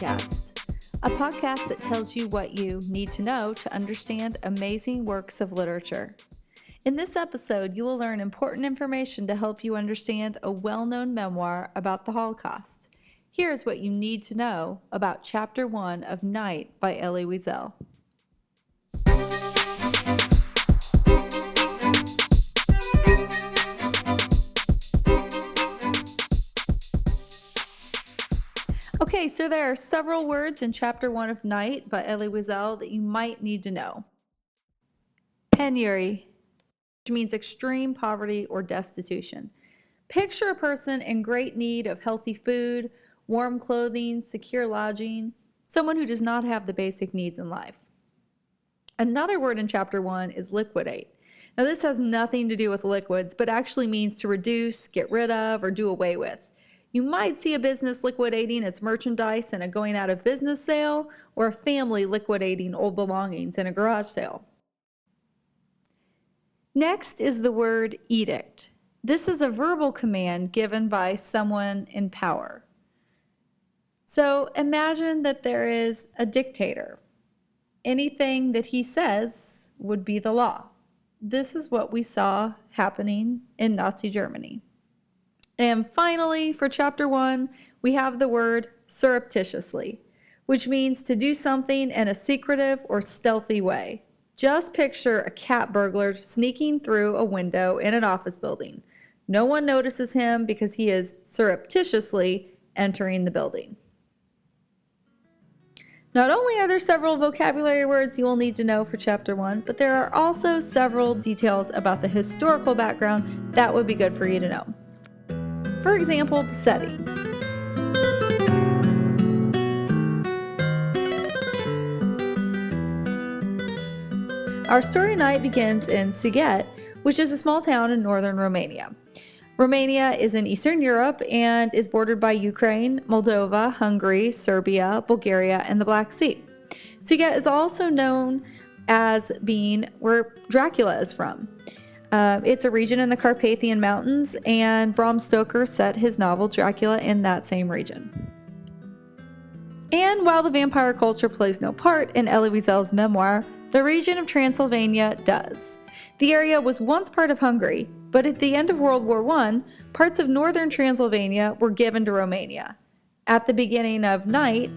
Podcast, a podcast that tells you what you need to know to understand amazing works of literature. In this episode, you will learn important information to help you understand a well-known memoir about the Holocaust. Here's what you need to know about Chapter 1 of Night by Elie Wiesel. Okay, so there are several words in Chapter 1 of Night by Elie Wiesel that you might need to know. Penury, which means extreme poverty or destitution. Picture a person in great need of healthy food, warm clothing, secure lodging, someone who does not have the basic needs in life. Another word in Chapter 1 is liquidate. Now this has nothing to do with liquids, but actually means to reduce, get rid of, or do away with. You might see a business liquidating its merchandise in a going out of business sale, or a family liquidating old belongings in a garage sale. Next is the word edict. This is a verbal command given by someone in power. So imagine that there is a dictator. Anything that he says would be the law. This is what we saw happening in Nazi Germany. And finally, for Chapter 1, we have the word surreptitiously, which means to do something in a secretive or stealthy way. Just picture a cat burglar sneaking through a window in an office building. No one notices him because he is surreptitiously entering the building. Not only are there several vocabulary words you will need to know for Chapter 1, but there are also several details about the historical background that would be good for you to know. For example, the setting. Our story tonight begins in Sighet, which is a small town in northern Romania. Romania is in Eastern Europe and is bordered by Ukraine, Moldova, Hungary, Serbia, Bulgaria, and the Black Sea. Sighet is also known as being where Dracula is from. It's a region in the Carpathian Mountains, and Bram Stoker set his novel Dracula in that same region. And while the vampire culture plays no part in Elie Wiesel's memoir, the region of Transylvania does. The area was once part of Hungary, but at the end of World War I, parts of northern Transylvania were given to Romania. At the beginning of Night,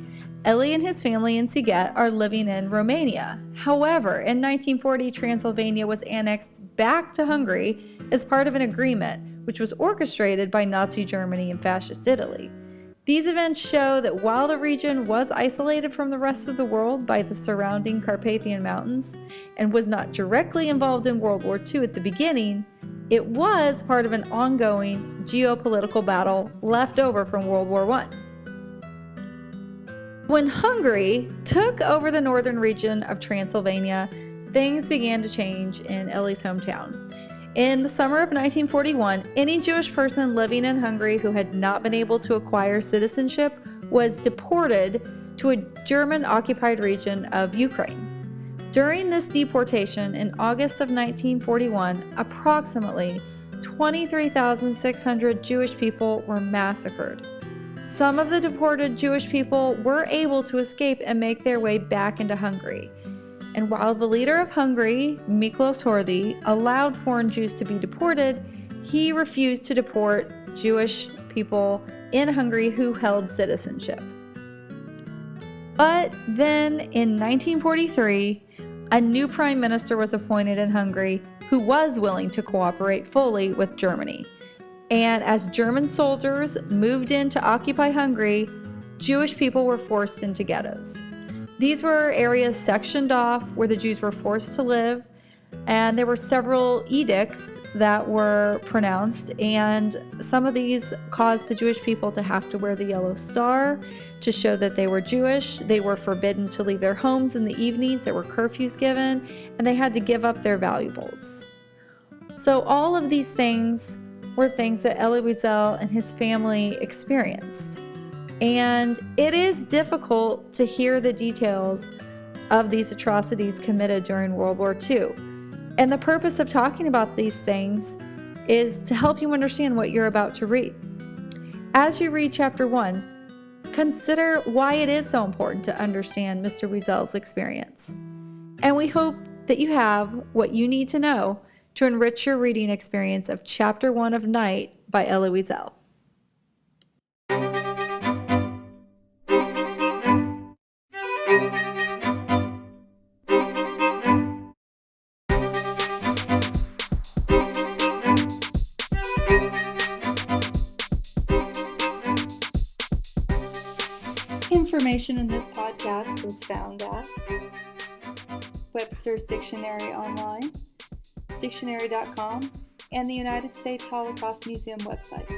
Elie and his family in Sighet are living in Romania. However, in 1940, Transylvania was annexed back to Hungary as part of an agreement which was orchestrated by Nazi Germany and Fascist Italy. These events show that while the region was isolated from the rest of the world by the surrounding Carpathian Mountains and was not directly involved in World War II at the beginning, it was part of an ongoing geopolitical battle left over from World War I. When Hungary took over the northern region of Transylvania, things began to change in Elie's hometown. In the summer of 1941, any Jewish person living in Hungary who had not been able to acquire citizenship was deported to a German-occupied region of Ukraine. During this deportation in August of 1941, approximately 23,600 Jewish people were massacred. Some of the deported Jewish people were able to escape and make their way back into Hungary. And while the leader of Hungary, Miklos Horthy, allowed foreign Jews to be deported, he refused to deport Jewish people in Hungary who held citizenship. But then in 1943, a new prime minister was appointed in Hungary who was willing to cooperate fully with Germany. And as German soldiers moved in to occupy Hungary, Jewish people were forced into ghettos. These were areas sectioned off where the Jews were forced to live, and there were several edicts that were pronounced, and some of these caused the Jewish people to have to wear the yellow star to show that they were Jewish. They were forbidden to leave their homes in the evenings. There were curfews given, and they had to give up their valuables. So all of these things were things that Elie Wiesel and his family experienced. And it is difficult to hear the details of these atrocities committed during World War II. And the purpose of talking about these things is to help you understand what you're about to read. As you read Chapter 1, consider why it is so important to understand Mr. Wiesel's experience. And we hope that you have what you need to know to enrich your reading experience of Chapter 1 of Night by Elie Wiesel. Information in this podcast was found at Webster's Dictionary Online, dictionary.com, and the United States Holocaust Museum website.